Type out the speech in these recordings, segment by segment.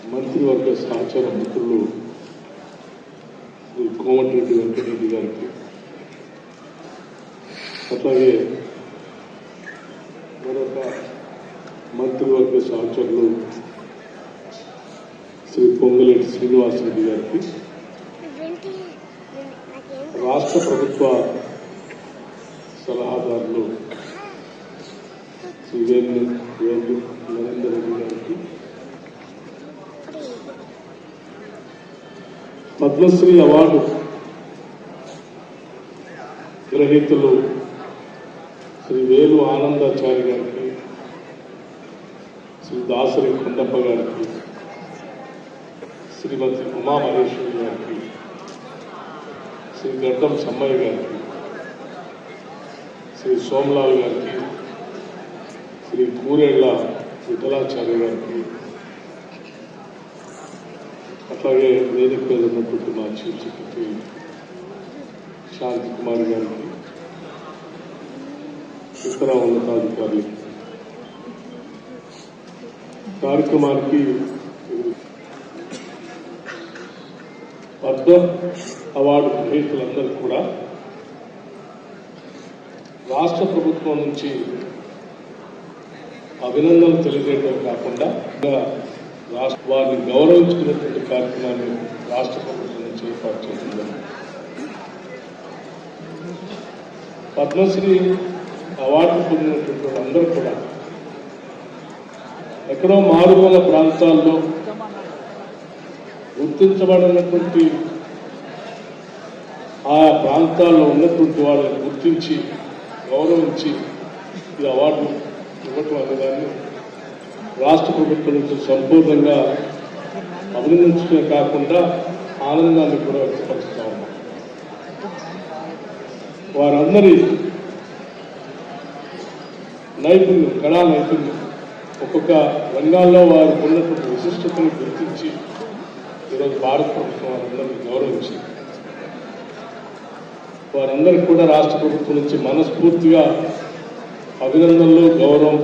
మంత్రివర్గ సహచర మిత్రులు శ్రీ కోమటిరెడ్డి వెంకటరెడ్డి గారికి, అట్లాగే మరొక మంత్రివర్గ సహచరులు శ్రీ పొంగులేటి శ్రీనివాసరెడ్డి గారికి, రాష్ట్ర ప్రభుత్వ సలహాదారులు శ్రీ వేలు నరేందర్ రెడ్డి గారికి, పద్మశ్రీ అవార్డు గ్రహీతలు శ్రీ వేలు ఆనందాచారి గారికి, శ్రీ దాసరి కొండప్ప గారికి, శ్రీమతి ఉమా మహేశ్వరి గారికి, శ్రీ గడ్డం సమ్మయ్య గారికి, శ్రీ సోమలాల్ గారికి, శ్రీ కూరేళ్ల విఠలాచార్య గారికి, అట్లాగే వేదిక మీద ఉన్నటువంటి మా చీఫ్ సెక్రటరీ శాంతి కుమార్ గారికి, ఇతర ఉన్నతాధికారులకి, కార్యక్రమానికి పద్మ అవార్డు గ్రహీతలందరూ కూడా రాష్ట్ర ప్రభుత్వం నుంచి అభినందనలు తెలియజేయడం కాకుండా వారిని గౌరవించుకున్నటువంటి కార్యక్రమాన్ని రాష్ట్ర ప్రభుత్వం నుంచి ఏర్పాటు చేసింది. పద్మశ్రీ అవార్డు పొందినటువంటి వాళ్ళందరూ కూడా ఎక్కడో మారుమూల ప్రాంతాల్లో గుర్తించబడినటువంటి ఆయా ప్రాంతాల్లో ఉన్నటువంటి వాళ్ళని గుర్తించి గౌరవించి ఈ అవార్డు ఇవ్వటం అనేదాన్ని రాష్ట్ర ప్రభుత్వం నుంచి సంపూర్ణంగా అభినందించడమే కాకుండా ఆనందాన్ని కూడా వ్యక్తపరుస్తా ఉన్నాం. వారందరి నైపుణ్యం, కళా నైపుణ్యం, ఒక్కొక్క రంగాల్లో వారు ఉన్నటువంటి విశిష్టతను గుర్తించి ఈరోజు భారత ప్రభుత్వం వారందరినీ గౌరవించి వారందరికీ కూడా రాష్ట్ర ప్రభుత్వం నుంచి మనస్ఫూర్తిగా అభినందనలు, గౌరవం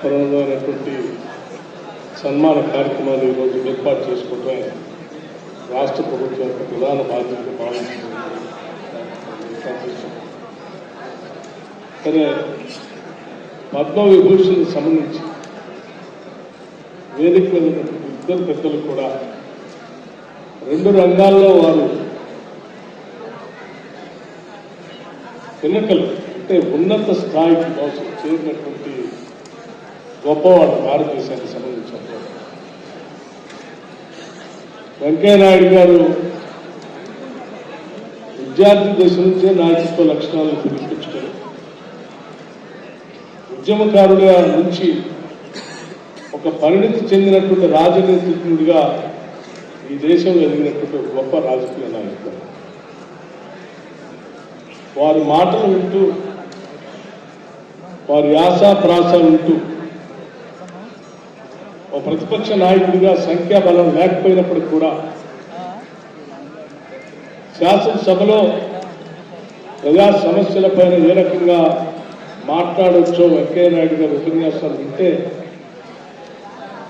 పరమైనటువంటి సన్మాన కార్యక్రమాలు ఈరోజు ఏర్పాటు చేసుకోవటమే రాష్ట్ర ప్రభుత్వం యొక్క ప్రధాన బాధ్యతగా భావిస్తుంది. సరే, పద్మవిభూషణ్ సంబంధించి వేదిక మీద ఉన్నటువంటి ఇద్దరు పెద్దలు కూడా రెండు రంగాల్లో వారు ఎన్నికలు అంటే ఉన్నత స్థాయికి కోసం చేరినటువంటి గొప్పవాడు భారతదేశానికి సంబంధించిన వెంకయ్యనాయుడు గారు విద్యార్థి దశ నుంచే నాయకత్వ లక్షణాలను పిలిపించుకొని ఉద్యమకారుడిగా నుంచి ఒక పరిణితి చెందినటువంటి రాజనీతిజ్ఞుడిగా ఈ దేశంలో ఎదిగినటువంటి గొప్ప రాజకీయ నాయకుడు. వారి మాటలు వింటూ, వారి యాసా ప్రాసాలు వింటూ ఒక ప్రతిపక్ష నాయకుడిగా సంఖ్యాబలం లేకపోయినప్పటికీ కూడా శాసనసభలో ప్రజా సమస్యలపైన ఏ రకంగా మాట్లాడవచ్చో వెంకయ్యనాయుడు గారి ఉపన్యాసాలు వింటే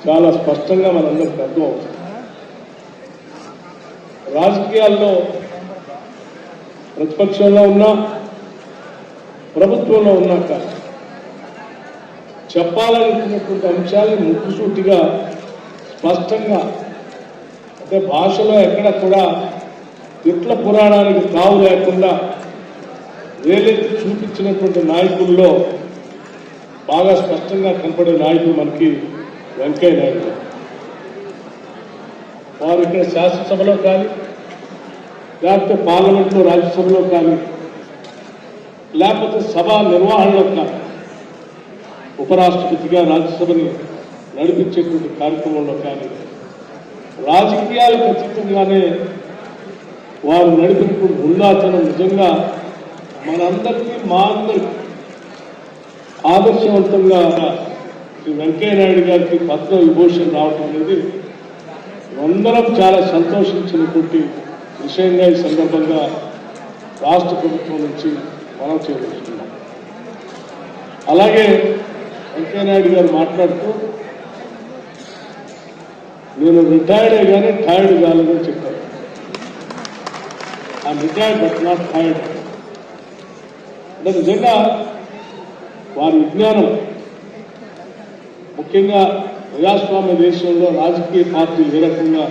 చాలా స్పష్టంగా మనందరికీ అర్థం అవుతుంది. రాజకీయాల్లో ప్రతిపక్షంలో ఉన్నా ప్రభుత్వంలో ఉన్నాక చెప్పాలనుకున్నటువంటి అంశాలను ముక్కుసూటిగా స్పష్టంగా, అంటే భాషలో ఎక్కడ కూడా తిట్ల పురాణానికి తావు లేకుండా వేలెత్తి చూపించినటువంటి నాయకుల్లో బాగా స్పష్టంగా కనపడే నాయకుడు మనకి వెంకయ్య నాయుడు. వారు ఇక్కడ శాసనసభలో కానీ, లేకపోతే పార్లమెంట్లో రాజ్యసభలో కానీ, లేకపోతే సభా నిర్వహణలో కానీ, ఉపరాష్ట్రపతిగా రాజ్యసభని నడిపించేటువంటి కార్యక్రమంలో కానీ, రాజకీయాలకు అతీతంగానే వారు నడిపినటువంటి ఉన్నతనం నిజంగా మనందరికీ, మా అందరికీ ఆదర్శవంతంగా శ్రీ వెంకయ్యనాయుడు గారికి పద్మ విభూషణ్ రావటం అనేది అందరం చాలా సంతోషించినటువంటి విషయంగా ఈ సందర్భంగా రాష్ట్ర ప్రభుత్వం నుంచి మనం చేయబోతున్నాం. అలాగే వెంకయ్యనాయుడు గారు మాట్లాడుతూ నేను రిటైర్డే కానీ టైర్డ్ కాలేదని చెప్పారు. I retired but not tired. అంటే నిజంగా వారి విజ్ఞానం, ముఖ్యంగా ప్రజాస్వామ్య దేశంలో రాజకీయ పార్టీలు ఏ రకంగా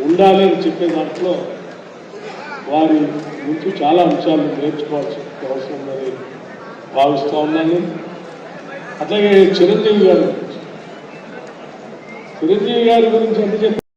ఉండాలి అని చెప్పే దాంట్లో వారి నుంచి చాలా అంశాలు నేర్చుకోవాల్సిన అవసరం ఉందని భావిస్తూ ఉన్నాను. అట్లాగే చిరంజీవి గారి గురించి ఎంత చెప్పారు